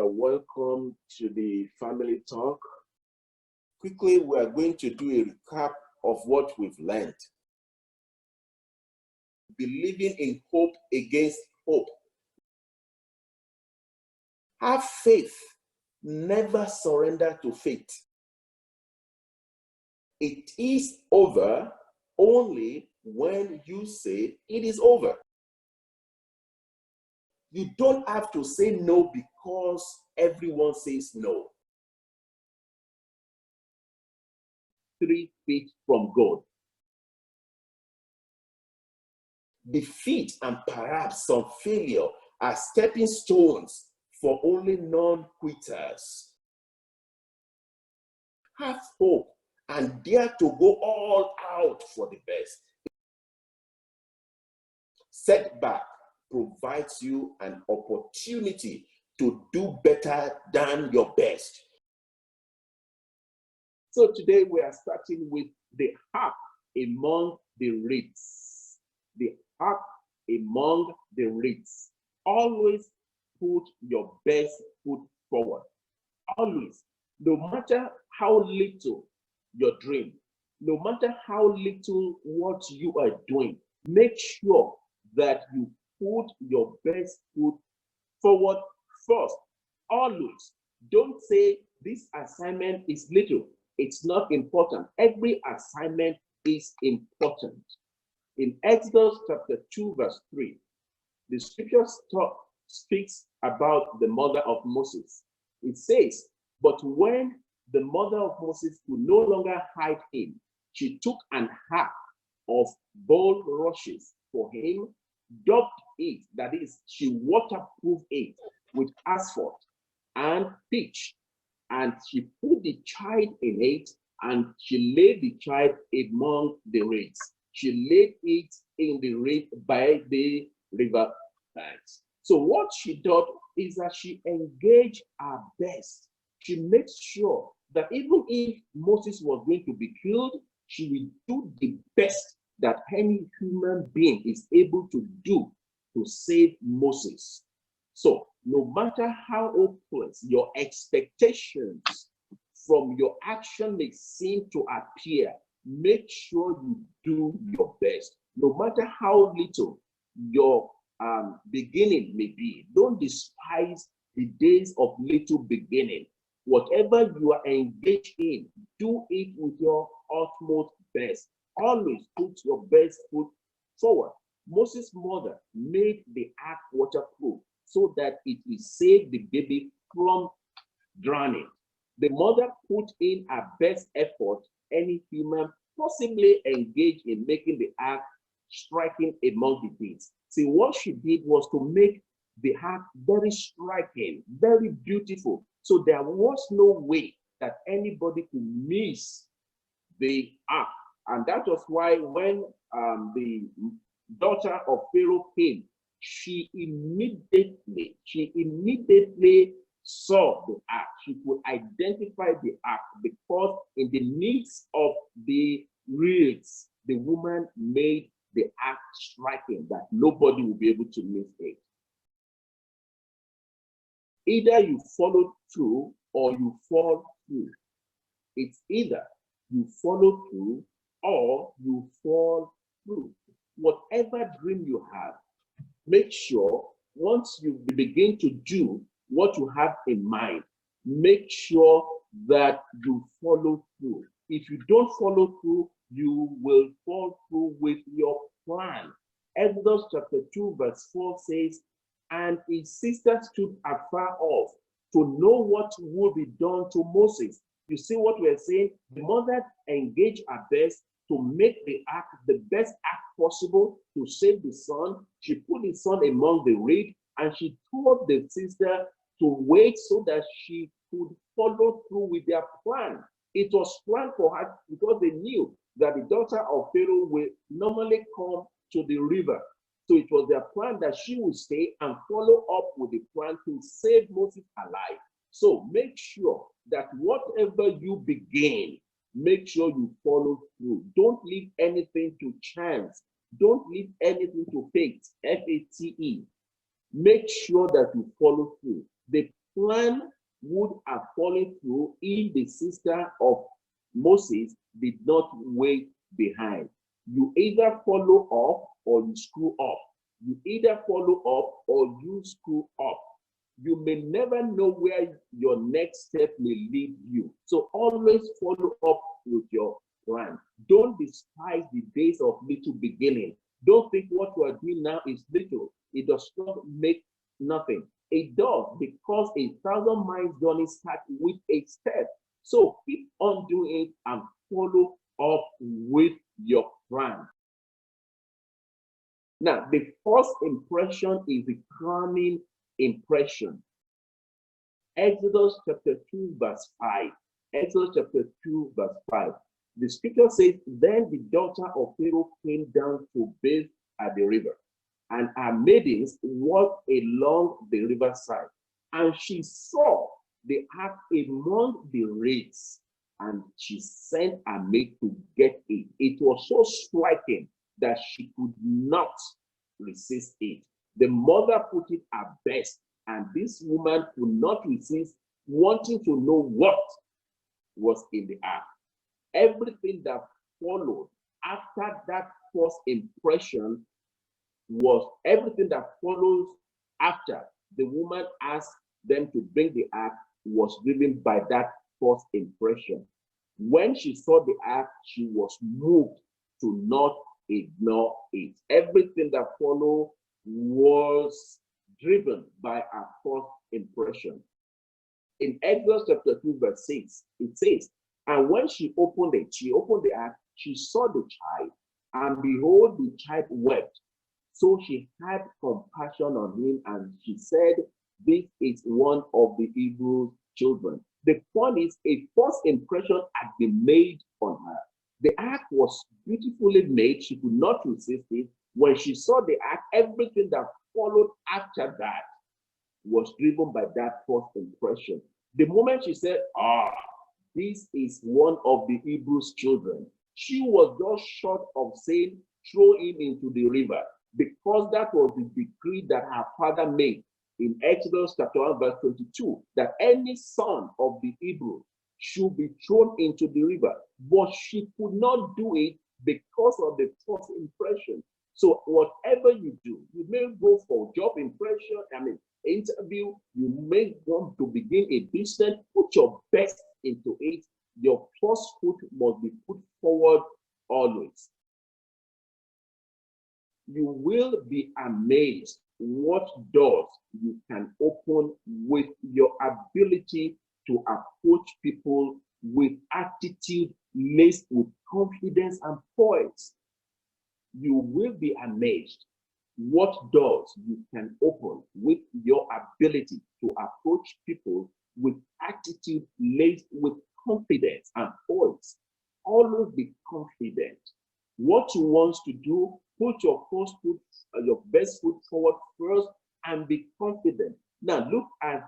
are welcome to the family talk. Quickly, we are going to do a recap of what we've learned. Believing in hope against hope. Have faith. Never surrender to fate. It is over only when you say it is over. You don't have to say no because everyone says no. 3 feet from God. Defeat and perhaps some failure are stepping stones for only non-quitters. Have hope and dare to go all out for the best. Setback provides you an opportunity to do better than your best. So today we are starting with the heart among the reeds. The heart among the reeds. Always put your best foot forward. Always. No matter how little your dream, no matter how little what you are doing, make sure that you put your best foot forward first. Always. Don't say this assignment is little. It's not important. Every assignment is important. In Exodus chapter 2, verse 3, the scripture speaks about the mother of Moses. It says, but when the mother of Moses could no longer hide him, she took an half of bold rushes for him, dubbed it, that is, she waterproofed it with asphalt and pitch, and she put the child in it, and she laid the child among the reeds. She laid it in the reed by the river banks. So what she did is that she engaged her best. She made sure that even if Moses was going to be killed, she will do the best that any human being is able to do to save Moses. So no matter how hopeless your expectations from your action may seem to appear, make sure you do your best. No matter how little your beginning may be, don't despise the days of little beginning. Whatever you are engaged in, do it with your utmost best. Always put your best foot forward. Moses' mother made the ark waterproof so that it will save the baby from drowning. The mother put in her best effort any human possibly engaged in making the ark striking among the beads. See, what she did was to make the ark very striking, very beautiful. So there was no way that anybody could miss the ark. And that was why when the daughter of Pharaoh came, she immediately saw the ark. She could identify the ark because in the midst of the reeds, the woman made the ark striking that nobody will be able to miss it. Either you follow through or you fall through. It's either you follow through or you fall through. Whatever dream you have, make sure once you begin to do what you have in mind, make sure that you follow through. If you don't follow through, you will fall through with your plan. Exodus chapter 2, verse 4 says, and his sister stood afar off to know what would be done to Moses. You see what we're saying? The mother engaged her best to make the ark the best ark possible to save the son. She put the son among the reed, and she told the sister to wait so that she could follow through with their plan. It was planned for her because they knew that the daughter of Pharaoh will normally come to the river. So it was their plan that she would stay and follow up with the plan to save Moses alive. So make sure that whatever you begin, make sure you follow through. Don't leave anything to chance. Don't leave anything to fate, F-A-T-E. Make sure that you follow through. The plan would have fallen through if the sister of Moses did not wait behind. You either follow up or you screw up. You either follow up or you screw up. You may never know where your next step may lead you. So always follow up with your plan. Don't despise the days of little beginning. Don't think what you are doing now is little. It does not make nothing. It does, because 1,000 miles journey starts with a step. So keep on doing it and follow up with your plan. Now, the first impression is the crowning impression. Exodus chapter 2, verse 5. Exodus chapter 2, verse 5. The scripture says, Then the daughter of Pharaoh came down to bathe at the river, and her maidens walked along the riverside. And she saw the ark among the reeds, and she sent her maid to get it. It was so striking that she could not resist it. The mother put it her best, and this woman could not resist wanting to know what was in the ark. Everything that followed after that first impression was everything that follows after the woman asked them to bring the ark was driven by that first impression. When she saw the ark, she was moved to not ignore it. Everything that followed was driven by our first impression. In Exodus chapter 2, verse 6, it says, And when she opened the ark, she saw the child, and behold, the child wept. So she had compassion on him, and she said, This is one of the Hebrew children. The point is, a first impression had been made on her. The ark was beautifully made. She could not resist it. When she saw the ark, everything that followed after that was driven by that first impression. The moment she said, this is one of the Hebrews' children, she was just short of saying, throw him into the river, because that was the decree that her father made in Exodus chapter 1, verse 22, that any son of the Hebrews should be thrown into the river. But she could not do it because of the first impression. So whatever you do, you may go for job impression, interview, you may want to begin a business, put your best into it. Your first foot must be put forward always. You will be amazed what doors you can open with your ability to approach people with attitude laced with confidence and poise. You will be amazed what doors you can open with your ability to approach people with attitude laced with confidence and poise. Always be confident. What you want to do, put your first foot, your best foot forward first, and be confident. Now look at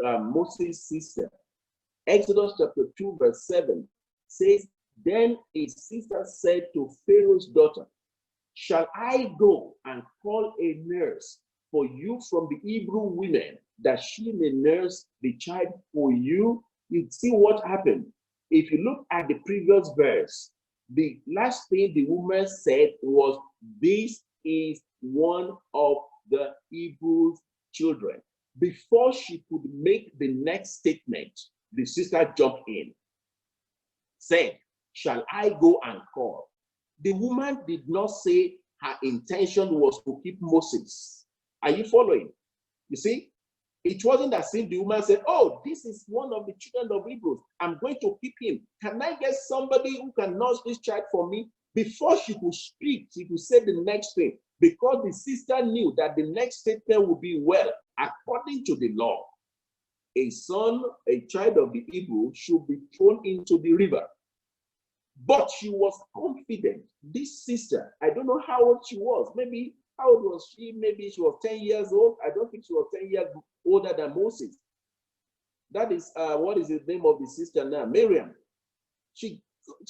Moses' sister. Exodus chapter 2, verse 7 says, Then his sister said to Pharaoh's daughter, Shall I go and call a nurse for you from the Hebrew women, that she may nurse the child for you? You see what happened. If you look at the previous verse, the last thing the woman said was, This is one of the Hebrew children. Before she could make the next statement, the sister jumped in, said, Shall I go and call? The woman did not say her intention was to keep Moses. Are you following? You see, it wasn't as if the woman said, Oh, this is one of the children of Hebrews. I'm going to keep him. Can I get somebody who can nurse this child for me? Before she could speak, she could say the next thing, because the sister knew that the next statement would be, well, according to the law, a child of the Hebrew should be thrown into the river. But she was confident. This sister, I don't know how old she was. Maybe, how old was she? Maybe she was 10 years old. I don't think she was 10 years older than Moses. That is, what is the name of the sister now? Miriam. She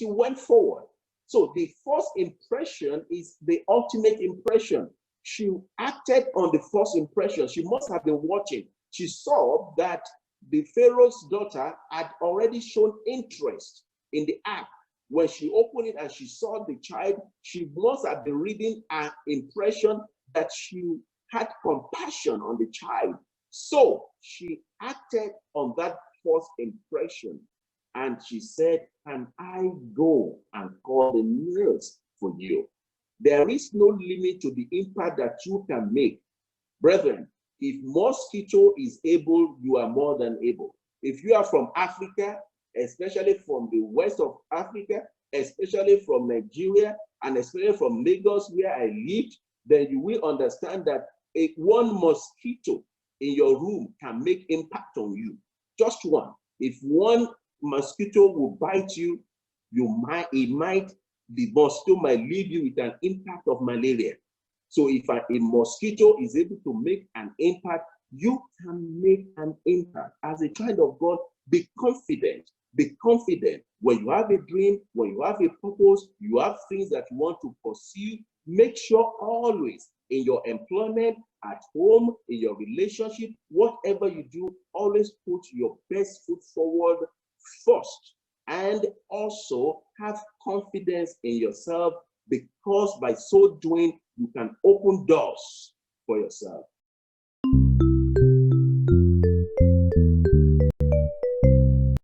went forward. So the first impression is the ultimate impression. She acted on the first impression. She must have been watching. She saw that the Pharaoh's daughter had already shown interest in the ark. When she opened it and she saw the child, she must have been reading an impression that she had compassion on the child. So she acted on that first impression and she said, can I go and call the nurse for you? There is no limit to the impact that you can make. Brethren, if mosquito is able, you are more than able. If you are from Africa, especially from the west of Africa, especially from Nigeria, and especially from Lagos, where I lived, then you will understand that one mosquito in your room can make impact on you. Just one. If one mosquito will bite you, the mosquito might leave you with an impact of malaria. So if a mosquito is able to make an impact, you can make an impact. As a child of God, be confident. Be confident. When you have a dream, when you have a purpose, you have things that you want to pursue, make sure always in your employment, at home, in your relationship, whatever you do, always put your best foot forward first. And also have confidence in yourself, because by so doing, you can open doors for yourself.